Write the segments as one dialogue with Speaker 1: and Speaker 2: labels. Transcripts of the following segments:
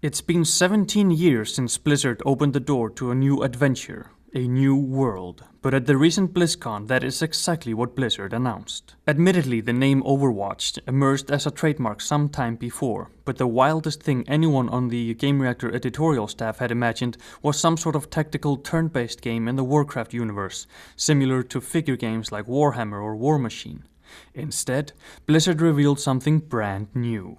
Speaker 1: It's been 17 years since Blizzard opened the door to a new adventure, a new world. But at the recent BlizzCon, that is exactly what Blizzard announced. Admittedly, the name Overwatch emerged as a trademark some time before, but the wildest thing anyone on the Gamereactor editorial staff had imagined was some sort of tactical turn-based game in the Warcraft universe, similar to figure games like Warhammer or War Machine. Instead, Blizzard revealed something brand new.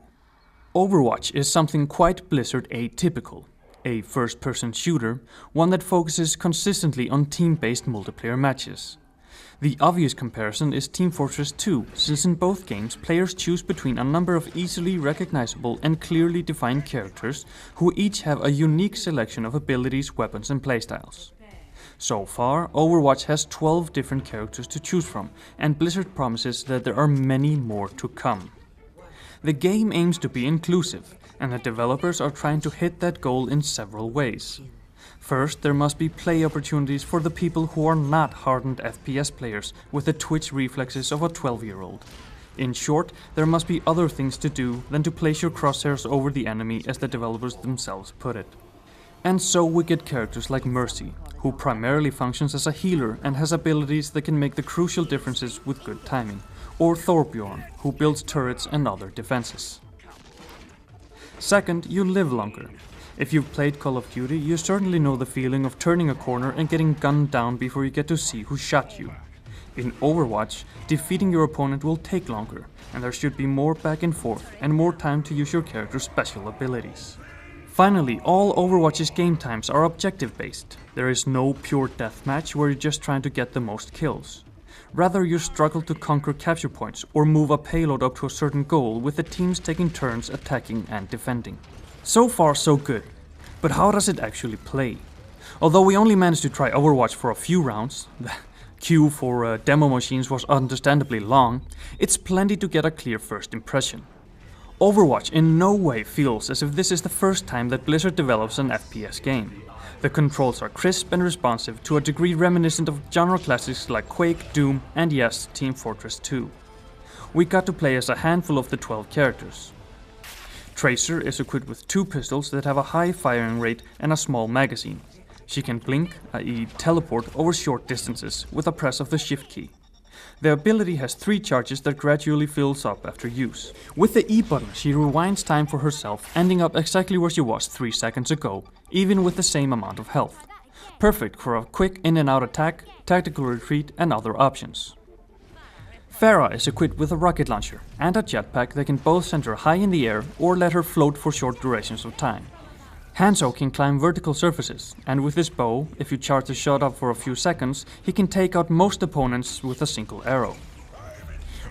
Speaker 1: Overwatch is something quite Blizzard atypical. A first-person shooter, one that focuses consistently on team-based multiplayer matches. The obvious comparison is Team Fortress 2, since in both games players choose between a number of easily recognizable and clearly defined characters who each have a unique selection of abilities, weapons and playstyles. So far, Overwatch has 12 different characters to choose from, and Blizzard promises that there are many more to come. The game aims to be inclusive, and the developers are trying to hit that goal in several ways. First, there must be play opportunities for the people who are not hardened FPS players with the twitch reflexes of a 12-year-old. In short, there must be other things to do than to place your crosshairs over the enemy, as the developers themselves put it. And so we get characters like Mercy, who primarily functions as a healer and has abilities that can make the crucial differences with good timing, or Thorbjorn, who builds turrets and other defenses. Second, you live longer. If you've played Call of Duty, you certainly know the feeling of turning a corner and getting gunned down before you get to see who shot you. In Overwatch, defeating your opponent will take longer, and there should be more back and forth and more time to use your character's special abilities. Finally, all Overwatch's game times are objective-based. There is no pure deathmatch where you're just trying to get the most kills. Rather, you struggle to conquer capture points or move a payload up to a certain goal, with the teams taking turns attacking and defending. So far so good, but how does it actually play? Although we only managed to try Overwatch for a few rounds, the queue for demo machines was understandably long, it's plenty to get a clear first impression. Overwatch in no way feels as if this is the first time that Blizzard develops an FPS game. The controls are crisp and responsive to a degree reminiscent of genre classics like Quake, Doom, and yes, Team Fortress 2. We got to play as a handful of the 12 characters. Tracer is equipped with 2 pistols that have a high firing rate and a small magazine. She can blink, i.e. teleport, over short distances with a press of the shift key. The ability has 3 charges that gradually fills up after use. With the E button, she rewinds time for herself, ending up exactly where she was 3 seconds ago, even with the same amount of health. Perfect for a quick in and out attack, tactical retreat and other options. Pharah is equipped with a rocket launcher and a jetpack that can both send her high in the air or let her float for short durations of time. Hanzo can climb vertical surfaces, and with his bow, if you charge the shot up for a few seconds, he can take out most opponents with a single arrow.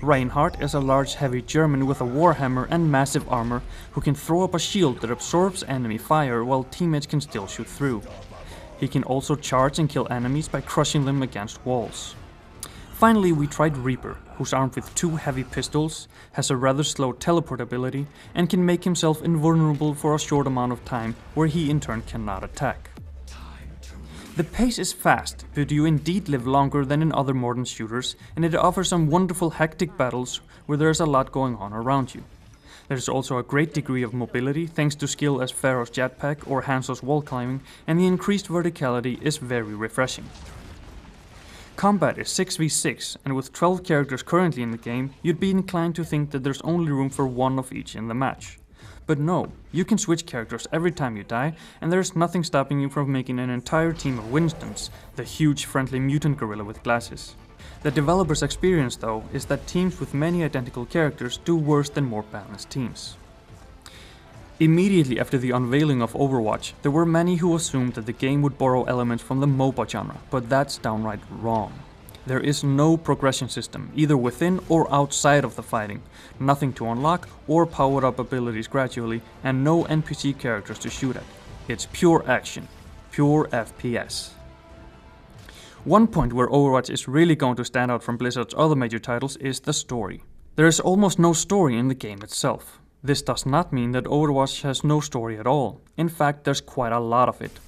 Speaker 1: Reinhardt is a large heavy German with a warhammer and massive armor who can throw up a shield that absorbs enemy fire while teammates can still shoot through. He can also charge and kill enemies by crushing them against walls. Finally, we tried Reaper, who's armed with 2 heavy pistols, has a rather slow teleport ability, and can make himself invulnerable for a short amount of time, where he in turn cannot attack. The pace is fast, but you indeed live longer than in other modern shooters, and it offers some wonderful hectic battles where there's a lot going on around you. There's also a great degree of mobility thanks to skill as Pharah's jetpack or Hanzo's wall climbing, and the increased verticality is very refreshing. Combat is 6v6, and with 12 characters currently in the game, you'd be inclined to think that there's only room for 1 of each in the match. But no, you can switch characters every time you die, and there's nothing stopping you from making an entire team of Winstons, the huge friendly mutant gorilla with glasses. The developer's experience, though, is that teams with many identical characters do worse than more balanced teams. Immediately after the unveiling of Overwatch, there were many who assumed that the game would borrow elements from the MOBA genre, but that's downright wrong. There is no progression system, either within or outside of the fighting, nothing to unlock or power up abilities gradually, and no NPC characters to shoot at. It's pure action, pure FPS. One point where Overwatch is really going to stand out from Blizzard's other major titles is the story. There is almost no story in the game itself. This does not mean that Overwatch has no story at all. In fact, there's quite a lot of it.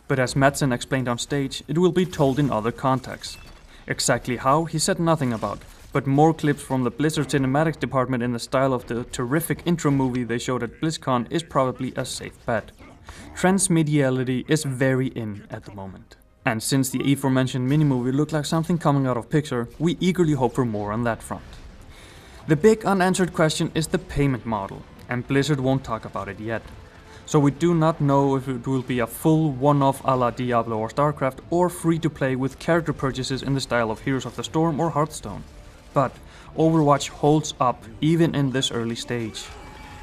Speaker 1: But as Madsen explained on stage, it will be told in other contexts. Exactly how, he said nothing about, but more clips from the Blizzard cinematics department in the style of the terrific intro movie they showed at BlizzCon is probably a safe bet. Transmediality is very in at the moment. And since the aforementioned mini-movie looked like something coming out of Pixar, we eagerly hope for more on that front. The big unanswered question is the payment model, and Blizzard won't talk about it yet. So we do not know if it will be a full one-off a la Diablo or StarCraft, or free-to-play with character purchases in the style of Heroes of the Storm or Hearthstone. But Overwatch holds up even in this early stage.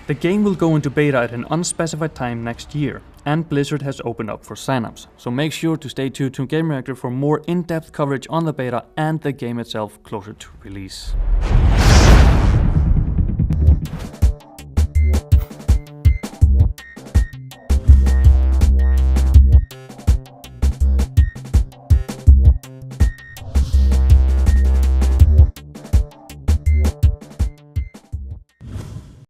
Speaker 1: The game will go into beta at an unspecified time next year, and Blizzard has opened up for signups, so make sure to stay tuned to Gamereactor for more in-depth coverage on the beta and the game itself closer to release.